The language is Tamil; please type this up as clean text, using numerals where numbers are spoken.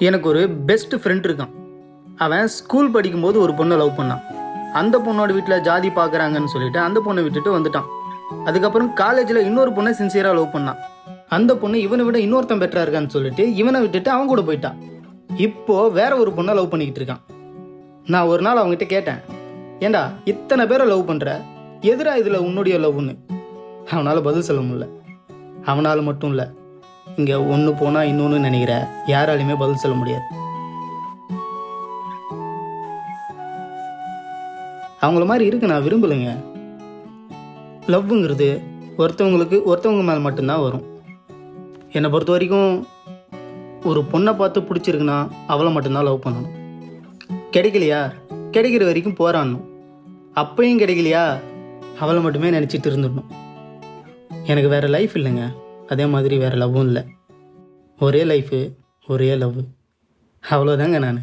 எனக்கு ஒரு பெஸ்ட் ஃப்ரெண்ட் இருக்கான். அவன் ஸ்கூல் படிக்கும்போது ஒரு பொண்ணை லவ் பண்ணான். அந்த பொண்ணோட வீட்டில் ஜாதி பார்க்குறாங்கன்னு சொல்லிட்டு அந்த பொண்ணை விட்டுட்டு வந்துட்டான். அதுக்கப்புறம் காலேஜில் இன்னொரு பொண்ணை சின்சியராக லவ் பண்ணான். அந்த பொண்ணு இவனை விட இன்னொருத்தன் பெட்டரா இருக்கான்னு சொல்லிட்டு இவனை விட்டுட்டு அவன் கூட போயிட்டான். இப்போ வேற ஒரு பொண்ணை லவ் பண்ணிக்கிட்டு இருக்கான். நான் ஒரு நாள் அவங்ககிட்ட கேட்டேன், ஏண்டா இத்தனை பேரை லவ் பண்ணுற, எதிரா இதில் உன்னுடைய லவ்னு. அவனால் பதில் சொல்ல முடியல. அவனால் மட்டும் இல்லை, இங்கே ஒன்று போனால் இன்னொன்று நினைக்கிற யாராலையுமே பதில் சொல்ல முடியாது. அவங்கள மாதிரி இருக்கு நான் விரும்பலைங்க. லவ்வுங்கிறது ஒருத்தவங்க மேலே மட்டும்தான் வரும். என்னை பொறுத்த வரைக்கும் ஒரு பொண்ணை பார்த்து பிடிச்சிருக்குன்னா அவளை மட்டும்தான் லவ் பண்ணணும். கிடைக்கலையா, கிடைக்கிற வரைக்கும் போராடணும். அப்பையும் கிடைக்கலையா, அவளை மட்டுமே நினச்சிட்டு இருந்துடணும். எனக்கு வேறு லைஃப் இல்லைங்க, அதே மாதிரி வேறு லவ்வும் இல்லை. ஒரே லைஃபு, ஒரே லவ், அவ்வளோதாங்க நான்.